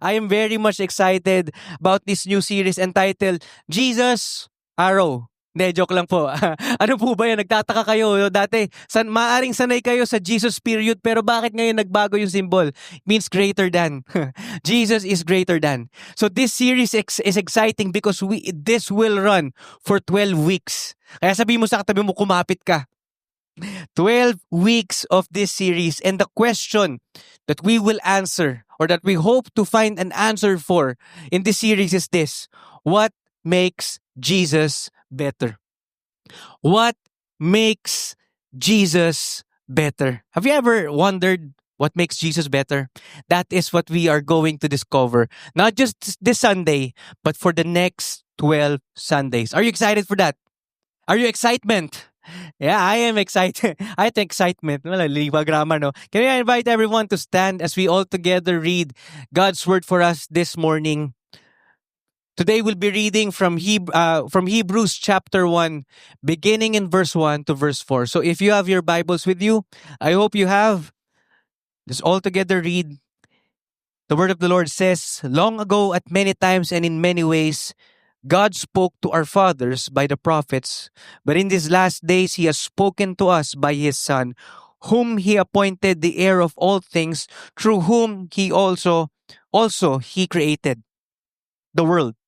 I am very much excited about this new series entitled Jesus Arrow. Hindi, joke lang po. Ano po ba yan? Nagtataka kayo. Dati, maaring sanay kayo sa Jesus period, pero bakit ngayon nagbago yung symbol? It means greater than. Jesus is greater than. So this series is exciting because this will run for 12 weeks. Kaya sabi mo sa katabi mo, kumapit ka. 12 weeks of this series, and the question that we will answer, or that we hope to find an answer for in this series is this: what makes Jesus better? What makes Jesus better? Have you ever wondered what makes Jesus better? That is what we are going to discover, not just this Sunday, but for the next 12 Sundays. Are you excited for that? Are you excitement? Yeah, I am excited. I think excitement. Wala, liwa grammar, no? Can I invite everyone to stand as we all together read God's word for us this morning? Today we'll be reading from Hebrews chapter 1, beginning in verse 1 to verse 4. So if you have your Bibles with you, I hope you have. Let's all together read. The word of the Lord says, "Long ago, at many times and in many ways, God spoke to our fathers by the prophets, but in these last days He has spoken to us by His Son, whom He appointed the heir of all things, through whom He also He created the world.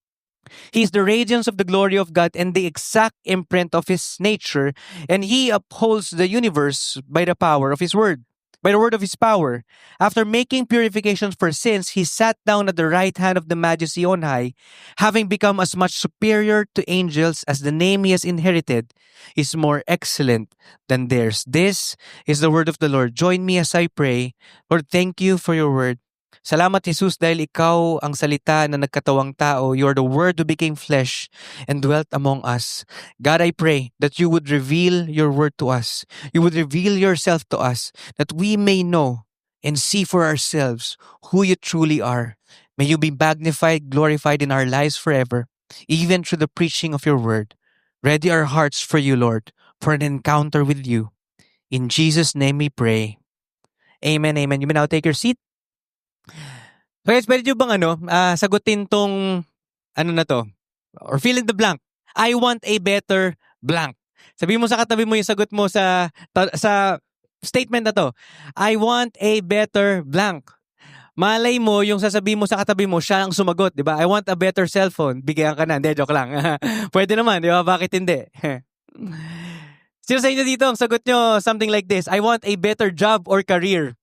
He is the radiance of the glory of God and the exact imprint of His nature, and He upholds the universe by the power of His word. By the word of His power. After making purifications for sins, He sat down at the right hand of the Majesty on high, having become as much superior to angels as the name He has inherited is more excellent than theirs." This is the word of the Lord. Join me as I pray. Lord, thank You for Your word. Salamat, Jesus, dahil Ikaw ang salita na nagkatawang tao. You are the Word who became flesh and dwelt among us. God, I pray that You would reveal Your word to us. You would reveal Yourself to us, that we may know and see for ourselves who You truly are. May You be magnified, glorified in our lives forever, even through the preaching of Your word. Ready our hearts for You, Lord, for an encounter with You. In Jesus' name we pray. Amen, amen. You may now take your seat. So guys, pwede nyo bang sagutin tong na to? Or fill in the blank. I want a better blank. Sabihin mo sa katabi mo yung sagot mo sa statement na to. I want a better blank. Malay mo, yung sasabihin mo sa katabi mo, siya ang sumagot, di ba? I want a better cellphone. Bigyan ka na. Hindi, joke lang. Pwede naman, di ba? Bakit hindi? Sino sa inyo dito ang sagot nyo something like this? I want a better job or career.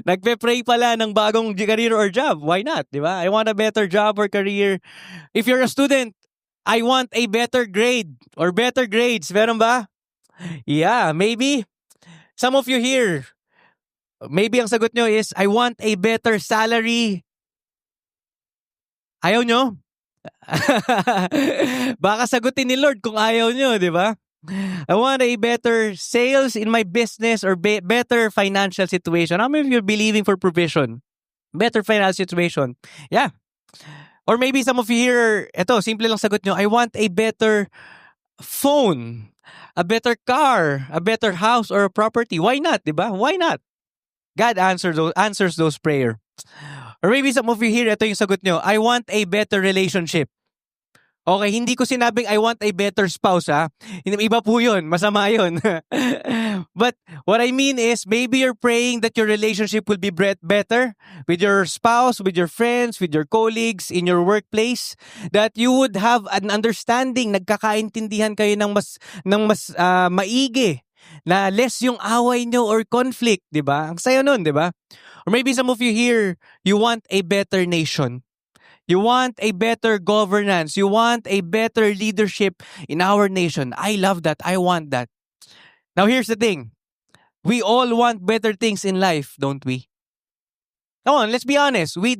Nagpe-pray pala ng bagong career or job. Why not? Di ba? I want a better job or career. If you're a student, I want a better grade or better grades. Meron ba? Yeah, maybe. Some of you here, maybe ang sagot nyo is, I want a better salary. Ayaw nyo? Baka sagutin ni Lord kung ayaw nyo, di ba? I want a better sales in my business or better financial situation. How many of you are believing for provision? Better financial situation. Yeah. Or maybe some of you here, simple lang sagot nyo, I want a better phone, a better car, a better house or a property. Why not, diba? Why not? God answers those prayer. Or maybe some of you here, ito yung sagot nyo, I want a better relationship. Okay, hindi ko sinabing I want a better spouse, ha? Iba po yun, masama yun. But what I mean is, maybe you're praying that your relationship will be better with your spouse, with your friends, with your colleagues, in your workplace, that you would have an understanding, nagkakaintindihan kayo ng mas maigi, na less yung away nyo or conflict, di ba? Ang saya nun, di ba? Or maybe some of you here, you want a better nation. You want a better governance. You want a better leadership in our nation. I love that. I want that. Now, here's the thing. We all want better things in life, don't we? Come on, let's be honest. We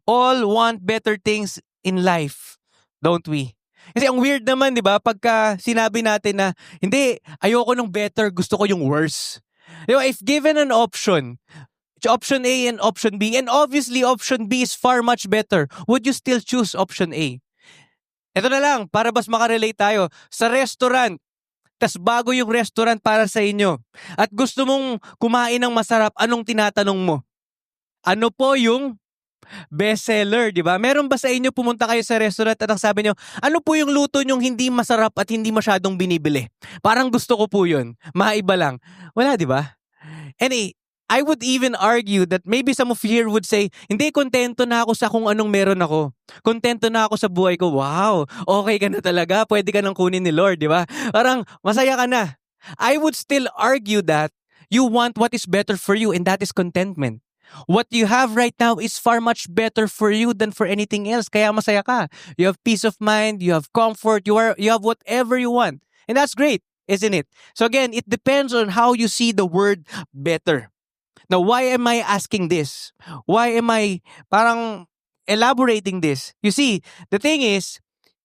all want better things in life, don't we? Kasi ang weird naman, di ba? Pagka sinabi natin na, hindi, ayoko nung better, gusto ko yung worse. Diba, if given an option A and option B, and obviously option B is far much better, would you still choose option A? Ito na lang, para mas makarelate tayo. Sa restaurant, tas bago yung restaurant para sa inyo, at gusto mong kumain ng masarap, anong tinatanong mo? Ano po yung bestseller, di ba? Meron ba sa inyo pumunta kayo sa restaurant at ang sabi nyo, ano po yung luto nyong hindi masarap at hindi masyadong binibili? Parang gusto ko po yun. Maiba lang. Wala, di ba? And I would even argue that maybe some of you here would say, hindi, kontento na ako sa kung anong meron ako. Kontento na ako sa buhay ko. Wow, okay ka na talaga. Pwede ka nang kunin ni Lord, di ba? Parang masaya ka na. I would still argue that you want what is better for you, and that is contentment. What you have right now is far much better for you than for anything else. Kaya masaya ka. You have peace of mind, you have comfort, you have whatever you want. And that's great, isn't it? So again, it depends on how you see the word better. Now, why am I asking this? Why am I parang elaborating this? You see, the thing is,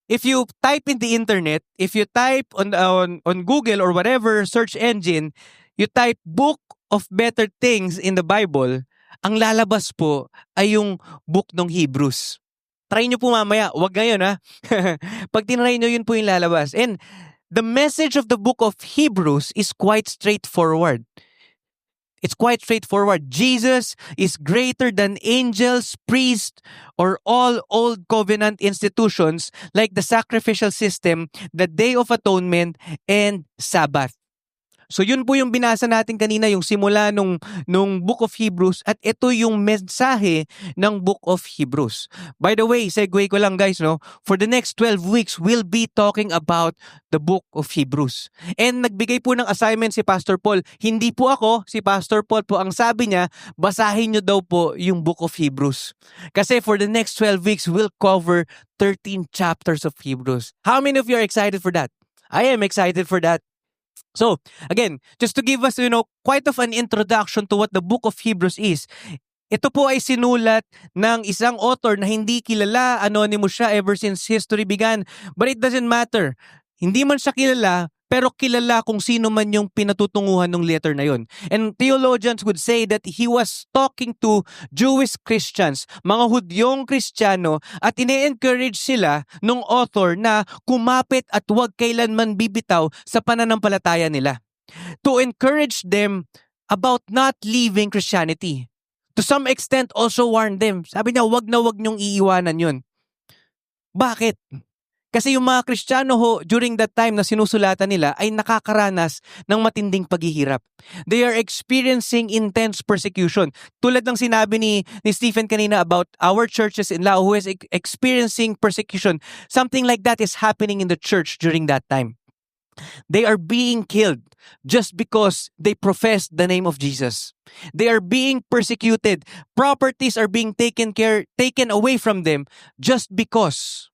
if you type in the internet, if you type on Google or whatever search engine, you type book of better things in the Bible, ang lalabas po ay yung book ng Hebrews. Try nyo po mamaya, wag ngayon ha. Pag tinry nyo, yun po yung lalabas. And the message of the book of Hebrews is quite straightforward. It's quite straightforward. Jesus is greater than angels, priests, or all old covenant institutions like the sacrificial system, the Day of Atonement, and Sabbath. So yun po yung binasa natin kanina, yung simula nung Book of Hebrews, at ito yung mensahe ng Book of Hebrews. By the way, segue ko lang guys, no? For the next 12 weeks, we'll be talking about the Book of Hebrews. And nagbigay po ng assignment si Pastor Paul. Hindi po ako, si Pastor Paul po. Ang sabi niya, basahin nyo daw po yung Book of Hebrews. Kasi for the next 12 weeks, we'll cover 13 chapters of Hebrews. How many of you are excited for that? I am excited for that. So, again, just to give us, quite of an introduction to what the book of Hebrews is, ito po ay sinulat ng isang author na hindi kilala, anonymous siya ever since history began. But it doesn't matter. Hindi man siya kilala, pero kilala kung sino man yung pinatutunguhan ng letter na yon. And theologians would say that he was talking to Jewish Christians, mga Hudyong Kristiyano, at ine-encourage sila ng author na kumapit at huwag kailanman bibitaw sa pananampalataya nila. To encourage them about not leaving Christianity. To some extent also warn them. Sabi niya, wag na wag niyong iiwanan yun. Bakit? Kasi yung mga Kristiyano during that time na sinusulatan nila ay nakakaranas ng matinding paghihirap. They are experiencing intense persecution. Tulad ng sinabi ni Stephen kanina about our churches in Lao who is experiencing persecution. Something like that is happening in the church during that time. They are being killed just because they profess the name of Jesus. They are being persecuted. Properties are being taken away from them just because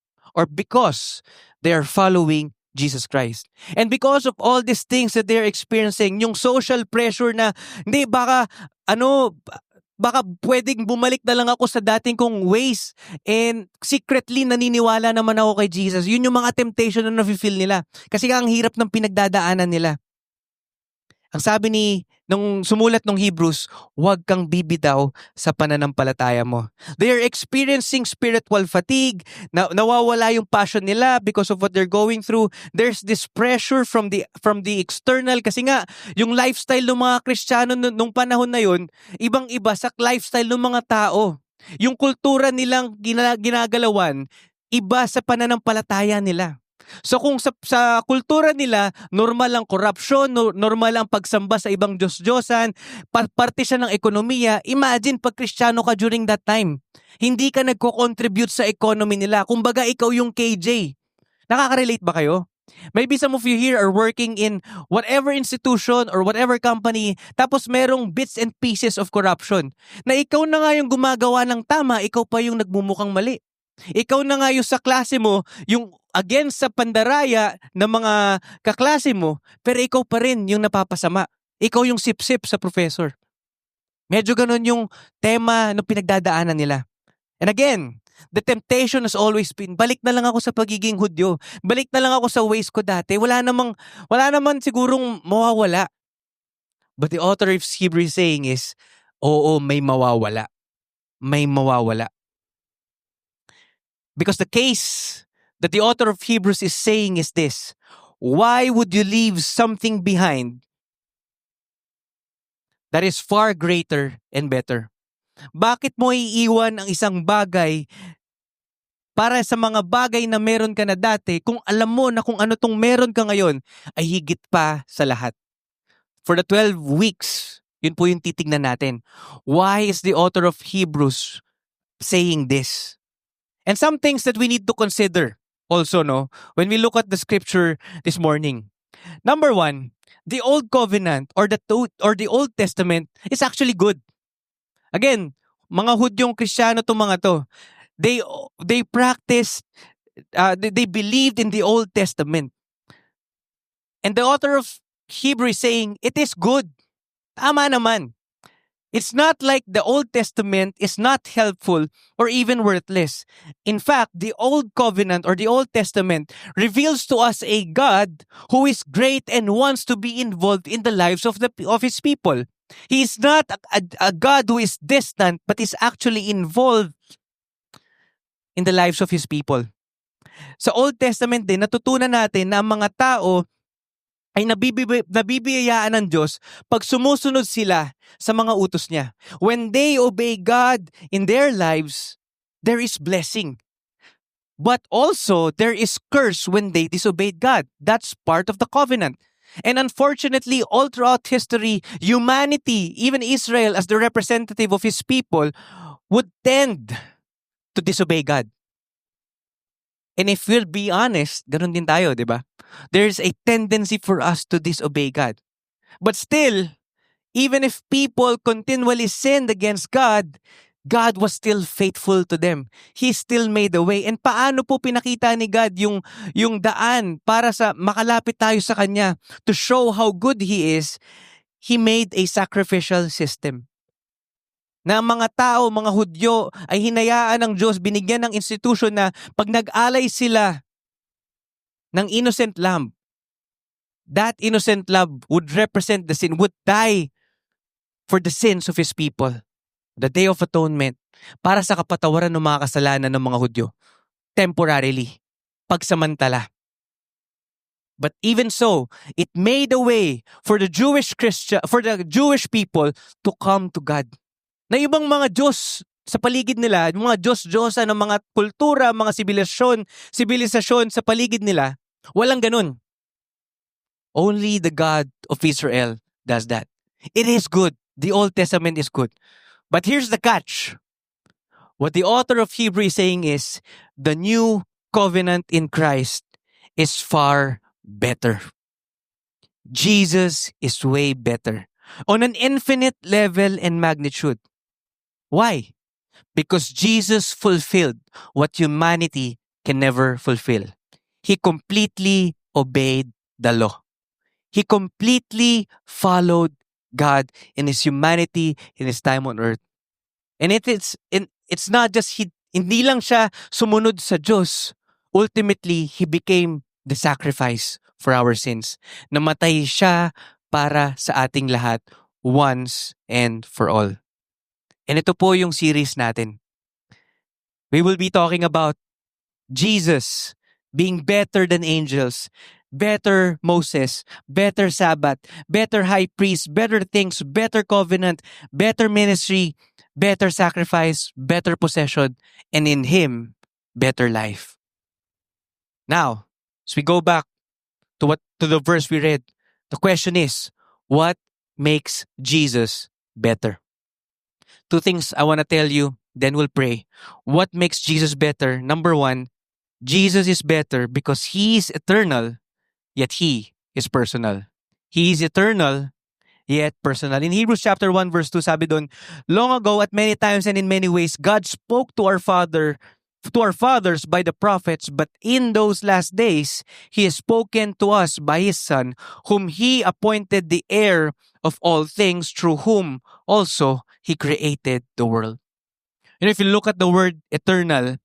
they are following Jesus Christ. And because of all these things that they're experiencing, yung social pressure na, hindi, baka pwedeng bumalik na lang ako sa dating kong ways, and secretly naniniwala naman ako kay Jesus. Yun yung mga temptation na nafe-feel nila. Kasi ang hirap ng pinagdadaanan nila. Ang sabi nung sumulat ng Hebrews, huwag kang bibitaw sa pananampalataya mo. They are experiencing spiritual fatigue, nawawala yung passion nila because of what they're going through. There's this pressure from the external kasi nga, yung lifestyle ng mga Kristiyano nung panahon na yun, ibang-iba sa lifestyle ng mga tao. Yung kultura nilang ginagalawan, iba sa pananampalataya nila. So kung sa kultura nila, normal ang corruption, normal ang pagsamba sa ibang Diyos-Diyosan, parte siya ng ekonomiya, imagine pag Kristiyano ka during that time. Hindi ka nagko-contribute sa economy nila. Kumbaga ikaw yung KJ. Nakaka-relate ba kayo? Maybe some of you here are working in whatever institution or whatever company, tapos merong bits and pieces of corruption. Na ikaw na nga yung gumagawa ng tama, ikaw pa yung nagmumukhang mali. Ikaw na nga yung sa klase mo, yung against sa pandaraya ng mga kaklase mo, pero ikaw pa rin yung napapasama. Ikaw yung sip-sip sa professor. Medyo ganun yung tema ng pinagdadaanan nila. And again, the temptation has always been, balik na lang ako sa pagiging Hudyo. Balik na lang ako sa ways ko dati. Wala naman sigurong mawawala. But the author of Hebrews saying is, oo, may mawawala. May mawawala. Because the case that the author of Hebrews is saying is this: why would you leave something behind that is far greater and better? Bakit mo iiwan ang isang bagay para sa mga bagay na meron ka na dati kung alam mo na kung ano tong meron ka ngayon ay higit pa sa lahat? For the 12 weeks, yun po yung titignan natin. Why is the author of Hebrews saying this? And some things that we need to consider also, no, when we look at the scripture this morning. Number one, the old covenant or the Old Testament is actually good. Again, mga Hudyong Kristiyano to mga to. They practiced, they believed in the Old Testament. And the author of Hebrew is saying, it is good. Tama naman. It's not like the Old Testament is not helpful or even worthless. In fact, the Old Covenant or the Old Testament reveals to us a God who is great and wants to be involved in the lives of His people. He is not a God who is distant but is actually involved in the lives of His people. Sa Old Testament din, natutunan natin na ang mga tao ay nabibiyayaan ng Diyos pag sumusunod sila sa mga utos niya. When they obey God in their lives, there is blessing. But also, there is curse when they disobeyed God. That's part of the covenant. And unfortunately, all throughout history, humanity, even Israel as the representative of His people, would tend to disobey God. And if we'll be honest, ganun din tayo, di ba? There's a tendency for us to disobey God. But still, even if people continually sinned against God, God was still faithful to them. He still made a way. And paano po pinakita ni God yung daan para sa makalapit tayo sa Kanya to show how good He is? He made a sacrificial system. Na ang mga tao, mga Hudyo, ay hinayaan ng Diyos, binigyan ng institution na pag nag-alay sila ng innocent lamb, that innocent lamb would represent the sin, would die for the sins of His people. The Day of Atonement, para sa kapatawaran ng mga kasalanan ng mga Hudyo. Temporarily. Pagsamantala. But even so, it made a way for the Jewish people to come to God. Na ibang mga Diyos sa paligid nila, yung mga Diyos-Diyosa ng mga kultura, mga sibilisasyon sa paligid nila, walang ganun. Only the God of Israel does that. It is good. The Old Testament is good. But here's the catch. What the author of Hebrew is saying is, the new covenant in Christ is far better. Jesus is way better. On an infinite level and magnitude. Why? Because Jesus fulfilled what humanity can never fulfill. He completely obeyed the law. He completely followed God in His humanity, in His time on earth. And it's not just hindi lang siya sumunod sa Diyos. Ultimately, He became the sacrifice for our sins. Namatay siya para sa ating lahat once and for all. And ito po yung series natin. We will be talking about Jesus being better than angels, better Moses, better Sabbath, better high priest, better things, better covenant, better ministry, better sacrifice, better possession, and in Him, better life. Now, as we go back to the verse we read, the question is, what makes Jesus better? Two things I want to tell you, then we'll pray. What makes Jesus better? Number one, Jesus is better because He is eternal, yet He is personal. He is eternal, yet personal. In Hebrews chapter 1 verse 2, sabi doon, long ago at many times and in many ways, God spoke to our fathers by the prophets, but in those last days, He has spoken to us by His Son, whom He appointed the heir of all things, through whom also He created the world. And if you look at the word eternal,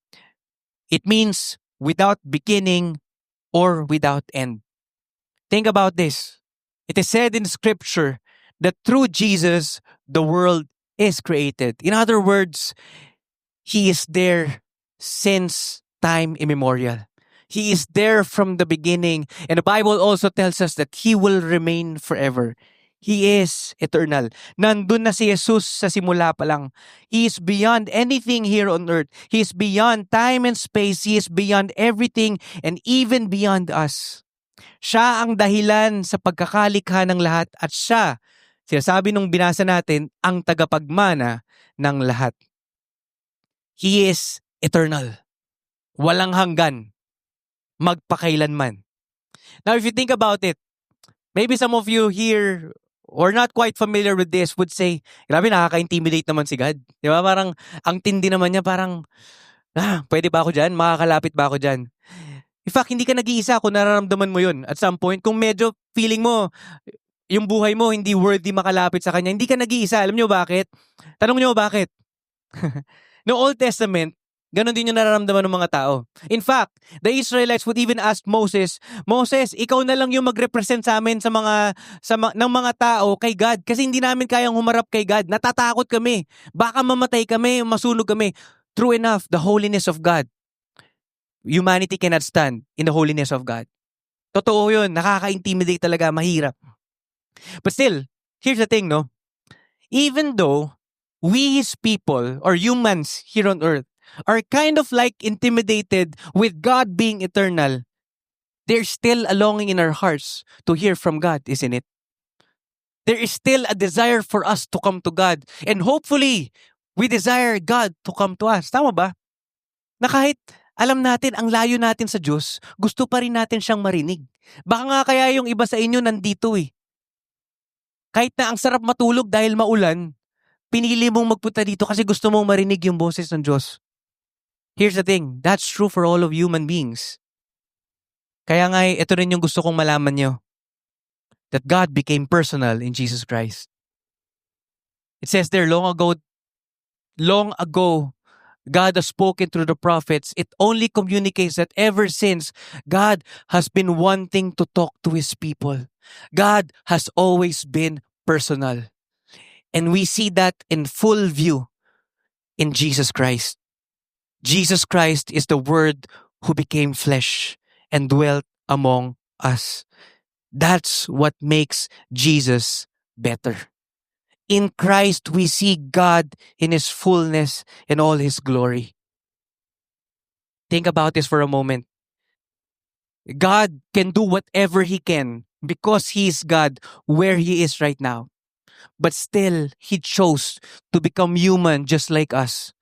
it means without beginning or without end. Think about this. It is said in Scripture that through Jesus, the world is created. In other words, He is there since time immemorial. He is there from the beginning. And the Bible also tells us that He will remain forever. He is eternal. Nandun na si Jesus sa simula pa lang. He is beyond anything here on earth. He is beyond time and space. He is beyond everything and even beyond us. Siya ang dahilan sa pagkakalikha ng lahat at siya, sinasabi nung binasa natin, ang tagapagmana ng lahat. He is eternal. Walang hanggan. Magpakailanman. Now if you think about it, maybe some of you here or not quite familiar with this would say, grabe, nakaka-intimidate naman si God. Di ba? Parang, ang tindi naman niya, parang, pwede ba ako dyan? Makakalapit ba ako dyan? In fact, hindi ka nag-iisa kung nararamdaman mo yun. At some point, kung medyo feeling mo, yung buhay mo hindi worthy makalapit sa Kanya, hindi ka nag-iisa. Alam niyo bakit? Tanong niyo bakit? No Old Testament, ganon din yung nararamdaman ng mga tao. In fact, the Israelites would even ask Moses, Moses, ikaw na lang yung mag-represent sa amin ng mga tao kay God kasi hindi namin kayang humarap kay God. Natatakot kami. Baka mamatay kami, masunog kami. True enough, the holiness of God. Humanity cannot stand in the holiness of God. Totoo yun. Nakaka-intimidate talaga. Mahirap. But still, here's the thing, no? Even though we His people or humans here on earth are kind of like intimidated with God being eternal, there's still a longing in our hearts to hear from God, isn't it? There is still a desire for us to come to God. And hopefully, we desire God to come to us. Tama ba? Na kahit alam natin ang layo natin sa Diyos, gusto pa rin natin siyang marinig. Baka nga kaya yung iba sa inyo nandito eh. Kahit na ang sarap matulog dahil maulan, pinili mong magpunta dito kasi gusto mong marinig yung boses ng Diyos. Here's the thing, that's true for all of human beings. Kaya nga ito rin yung gusto kong malaman nyo. That God became personal in Jesus Christ. It says there, long ago, God has spoken through the prophets. It only communicates that ever since, God has been wanting to talk to His people. God has always been personal. And we see that in full view in Jesus Christ. Jesus Christ is the Word who became flesh and dwelt among us. That's what makes Jesus better. In Christ, we see God in His fullness and all His glory. Think about this for a moment. God can do whatever He can because He is God where He is right now. But still, He chose to become human just like us,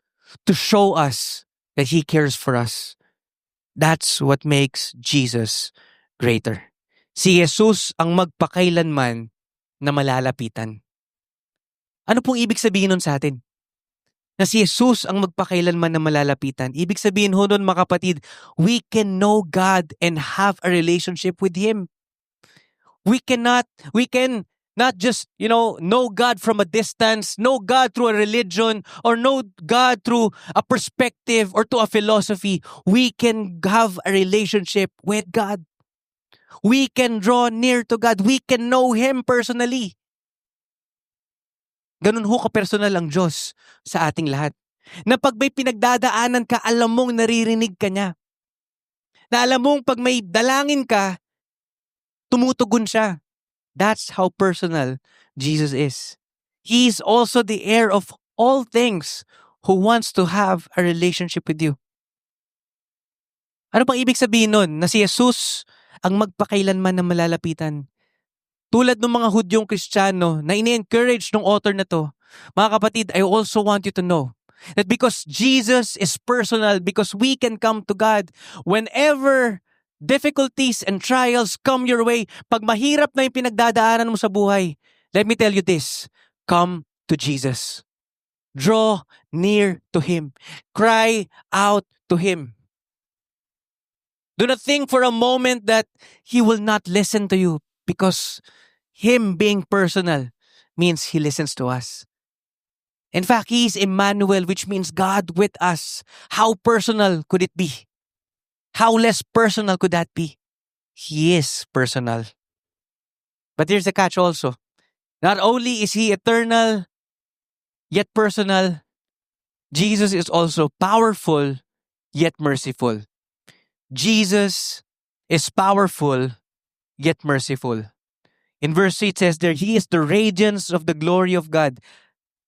to show us that He cares for us. That's what makes Jesus greater. Si Jesus ang magpakailanman na malalapitan. Ano pong ibig sabihin nun sa atin? Na si Jesus ang magpakailanman na malalapitan. Ibig sabihin ho nun, mga kapatid, we can know God and have a relationship with Him. We can not just, know God from a distance, know God through a religion, or know God through a perspective or to a philosophy. We can have a relationship with God. We can draw near to God. We can know Him personally. Ganun ho ka-personal ang Diyos sa ating lahat. Na pag may pinagdadaanan ka, alam mong naririnig ka niya. Na alam mong pag may dalangin ka, tumutugon siya. That's how personal Jesus is. He is also the heir of all things who wants to have a relationship with you. Ano pang ibig sabihin nun? Na si Jesus ang magpakailanman na malalapitan. Tulad ng mga Hudyong Kristiyano na ini-encourage ng author na to, mga kapatid, I also want you to know that because Jesus is personal, because we can come to God whenever difficulties and trials come your way, pag mahirap na yung pinagdadaanan mo sa buhay, let me tell you this, come to Jesus. Draw near to Him. Cry out to Him. Do not think for a moment that He will not listen to you because Him being personal means He listens to us. In fact, He is Emmanuel, which means God with us. How personal could it be? How less personal could that be? He is personal. But here's the catch also. Not only is He eternal, yet personal, Jesus is also powerful, yet merciful. Jesus is powerful, yet merciful. In verse 3 it says there, He is the radiance of the glory of God.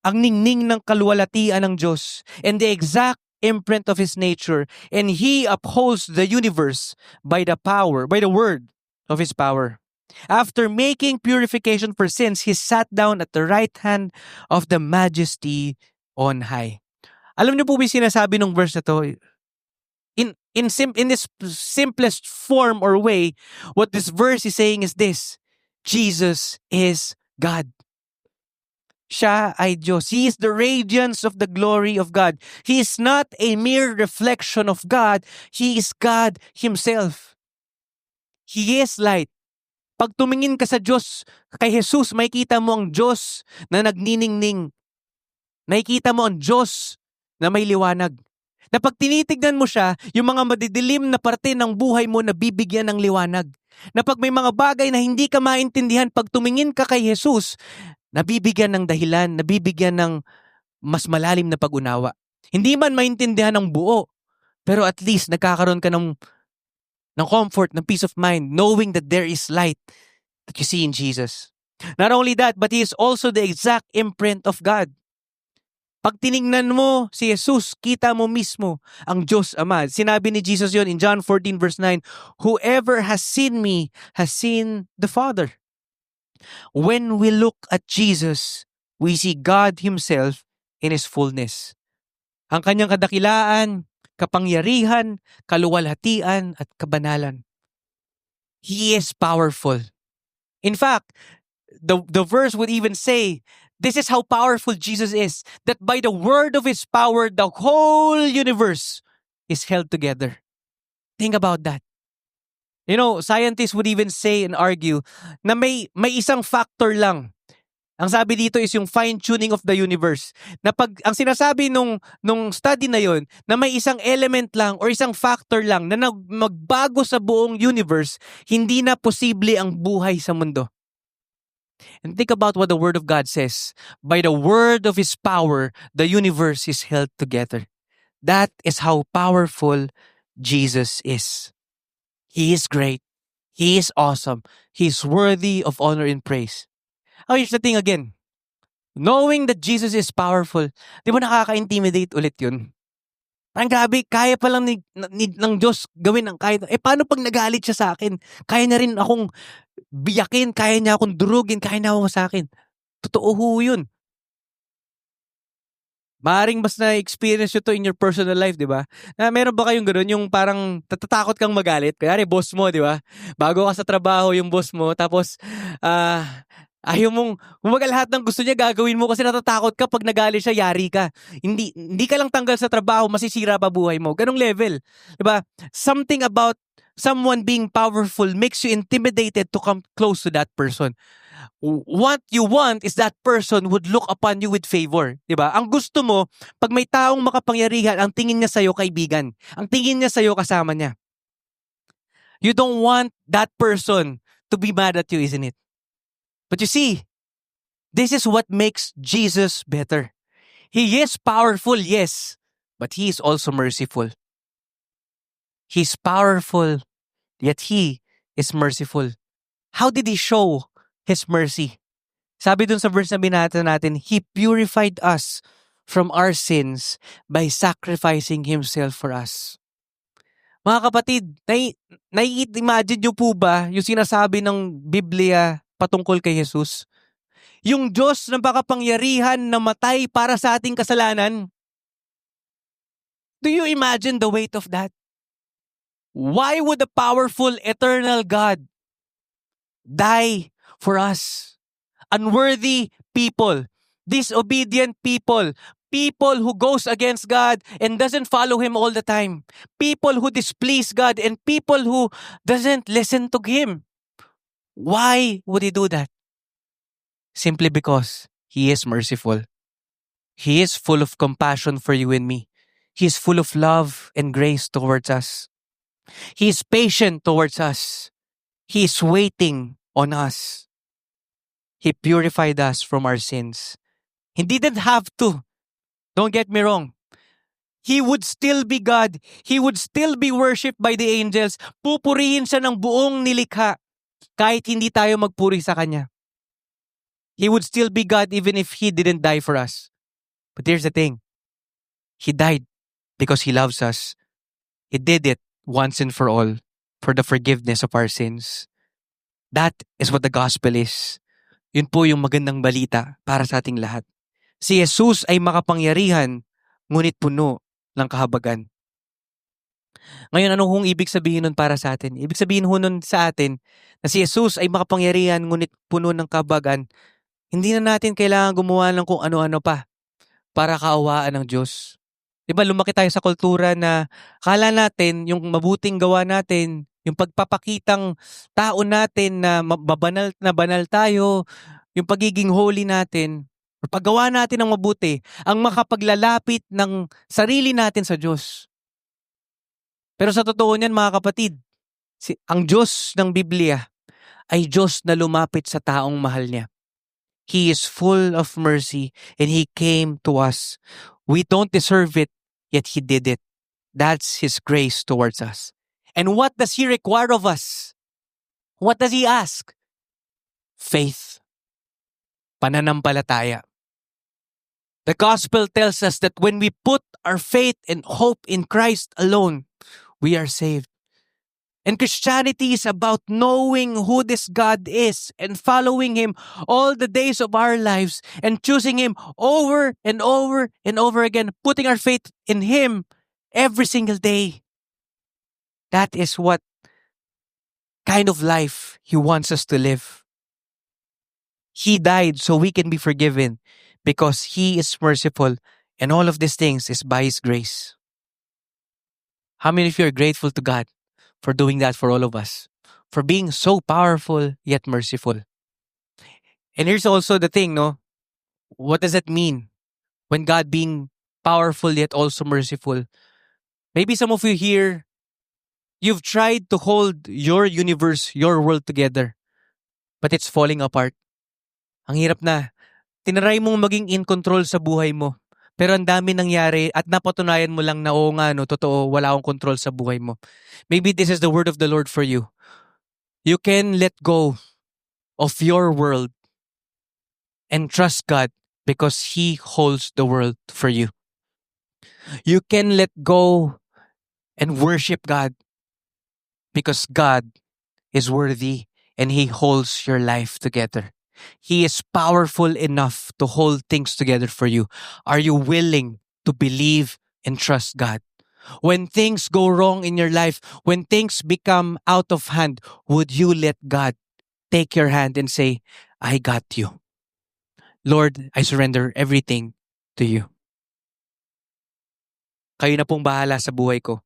Ang ningning ng kaluwalhatian ng Diyos and the exact imprint of His nature, and He upholds the universe by the word of His power. After making purification for sins, He sat down at the right hand of the Majesty on high. Alam niyo po ba yung sinasabi ng verse na to? In this simplest form or way, what this verse is saying is this: Jesus is God. Siya ay Diyos. He is the radiance of the glory of God. He is not a mere reflection of God. He is God Himself. He is light. Pag tumingin ka sa Diyos, kay Jesus, makikita mo ang Diyos na nagniningning. Nakikita mo ang Diyos na may liwanag. Na pag tinitignan mo siya, yung mga madidilim na parte ng buhay mo nabibigyan ng liwanag. Na pag may mga bagay na hindi ka maintindihan, pag tumingin ka kay Jesus, nabibigyan ng dahilan, nabibigyan ng mas malalim na pag-unawa. Hindi man maintindihan ng buo, pero at least nagkakaroon ka ng comfort, ng peace of mind, knowing that there is light that you see in Jesus. Not only that, but He is also the exact imprint of God. Pag tinignan mo si Jesus, kita mo mismo ang Diyos Ama. Sinabi ni Jesus yon in John 14 verse 9, Whoever has seen me has seen the Father. When we look at Jesus, we see God Himself in His fullness. Ang kanyang kadakilaan, kapangyarihan, kaluwalhatian at kabanalan. He is powerful. In fact, the verse would even say, this is how powerful Jesus is, that by the word of His power, the whole universe is held together. Think about that. You know, scientists would even say and argue na may isang factor lang. Ang sabi dito is yung fine-tuning of the universe. Na pag ang sinasabi nung study na yon, na may isang element lang or isang factor lang na magbago sa buong universe, hindi na posible ang buhay sa mundo. And think about what the Word of God says. By the word of His power, the universe is held together. That is how powerful Jesus is. He is great. He is awesome. He is worthy of honor and praise. Oh, here's the thing again. Knowing that Jesus is powerful, di ba nakaka-intimidate ulit yun? Parang grabe, kaya pa lang ng Diyos gawin ang kahit. Paano pag nagalit siya sa akin? Kaya na rin akong biyakin, kaya niya akong durugin, kaya na ako sa akin. Totoo ho yun. Maaring mas na-experience nyo to in your personal life, di ba? Na meron ba kayong gano'n, yung parang natatakot kang magalit? Kaya boss mo, di ba? Bago ka sa trabaho yung boss mo, tapos ayaw mong, kumaga lahat ng gusto niya gagawin mo kasi natatakot ka pag nagalit siya, yari ka. Hindi ka lang tanggal sa trabaho, masisira pa buhay mo. Ganong level. Di ba? Something about someone being powerful makes you intimidated to come close to that person. What you want is that person would look upon you with favor. Diba? Ang gusto mo, pag may taong makapangyarihan, ang tingin niya sa'yo kaibigan. Ang tingin niya sa'yo kasama niya. You don't want that person to be mad at you, isn't it? But you see, this is what makes Jesus better. He is powerful, yes, but He is also merciful. He's powerful, yet He is merciful. How did He show His mercy? Sabi dun sa verse na binasa natin, He purified us from our sins by sacrificing Himself for us. Mga kapatid, nai-imagine nyo po ba yung sinasabi ng Biblia patungkol kay Jesus? Yung Diyos na makapangyarihan na matay para sa ating kasalanan? Do you imagine the weight of that? Why would the powerful, eternal God die for us? Unworthy people, disobedient people, people who goes against God and doesn't follow Him all the time, people who displease God and people who doesn't listen to Him. Why would He do that? Simply because He is merciful. He is full of compassion for you and me. He is full of love and grace towards us. He is patient towards us. He is waiting on us. He purified us from our sins. He didn't have to. Don't get me wrong. He would still be God. He would still be worshipped by the angels. Pupurihin siya ng buong nilikha. Kahit hindi tayo magpuri sa Kanya. He would still be God even if He didn't die for us. But here's the thing. He died because He loves us. He did it once and for all for the forgiveness of our sins. That is what the gospel is. Yun po yung magandang balita para sa ating lahat. Si Jesus ay makapangyarihan, ngunit puno ng kahabagan. Ngayon, ano hong ibig sabihin nun para sa atin? Ibig sabihin ho nun sa atin na si Jesus ay makapangyarihan, ngunit puno ng kahabagan. Hindi na natin kailangan gumawa ng kung ano-ano pa para kaawaan ng Diyos. Diba, lumaki tayo sa kultura na kala natin yung mabuting gawa natin, yung pagpapakitang tao natin na banal tayo, yung pagiging holy natin, o paggawa natin ng mabuti, ang makapaglalapit ng sarili natin sa Diyos. Pero sa totoo niyan, mga kapatid, ang Diyos ng Biblia ay Diyos na lumapit sa taong mahal niya. He is full of mercy and He came to us. We don't deserve it, yet He did it. That's His grace towards us. And what does He require of us? What does He ask? Faith. Pananampalataya. The gospel tells us that when we put our faith and hope in Christ alone, we are saved. And Christianity is about knowing who this God is and following Him all the days of our lives and choosing Him over and over and over again, putting our faith in Him every single day. That is what kind of life He wants us to live. He died so we can be forgiven because He is merciful, and all of these things is by His grace. How many of you are grateful to God for doing that for all of us? For being so powerful yet merciful. And here's also the thing, no? What does that mean? When God being powerful yet also merciful. Maybe some of you here, you've tried to hold your universe, your world together, but it's falling apart. Ang hirap na. Tinaray mong maging in control sa buhay mo. Pero ang dami nangyari at napatunayan mo lang na oo nga, no, totoo, wala akong control sa buhay mo. Maybe this is the word of the Lord for you. You can let go of your world and trust God because He holds the world for you. You can let go and worship God because God is worthy and He holds your life together. He is powerful enough to hold things together for you. Are you willing to believe and trust God? When things go wrong in your life, when things become out of hand, would you let God take your hand and say, I got you. Lord, I surrender everything to you. Kayo na pong bahala sa buhay ko.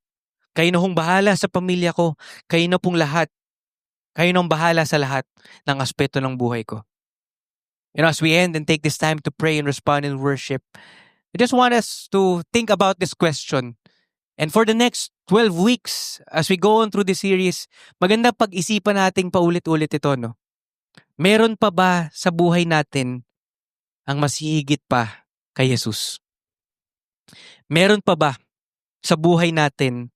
Kayo na pong bahala sa pamilya ko. Kayo na pong lahat. Kayo na pong bahala sa lahat ng aspeto ng buhay ko. As we end and take this time to pray and respond in worship, I just want us to think about this question. And for the next 12 weeks, as we go on through this series, maganda pag-isipan nating paulit-ulit ito, no? Meron pa ba sa buhay natin ang mas higit pa kay Jesus? Meron pa ba sa buhay natin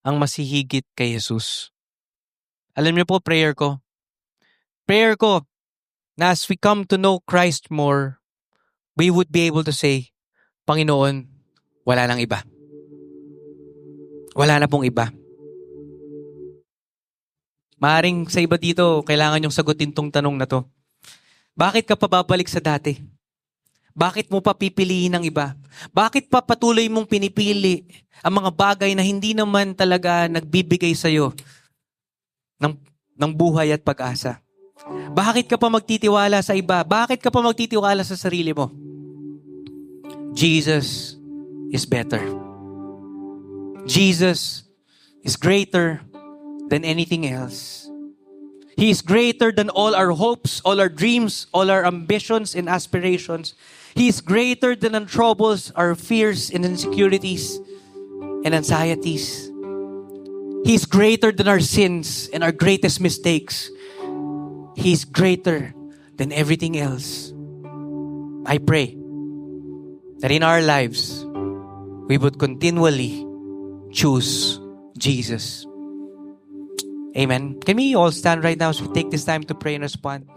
ang mas higit kay Jesus? Alam niyo po, prayer ko na as we come to know Christ more, we would be able to say, Panginoon, wala nang iba. Wala na pong iba. Maaring sa iba dito, kailangan yung sagutin tong tanong na to. Bakit ka pa babalik sa dati? Bakit mo pa pipiliin ng iba? Bakit pa patuloy mong pinipili ang mga bagay na hindi naman talaga nagbibigay sa'yo ng buhay at pag-asa? Bakit ka pa magtitiwala sa iba? Bakit ka pa magtitiwala sa sarili mo? Jesus is better. Jesus is greater than anything else. He is greater than all our hopes, all our dreams, all our ambitions and aspirations. He is greater than our troubles, our fears and insecurities and anxieties. He is greater than our sins and our greatest mistakes. He is greater than everything else. I pray that in our lives, we would continually choose Jesus. Amen. Can we all stand right now as we take this time to pray and respond?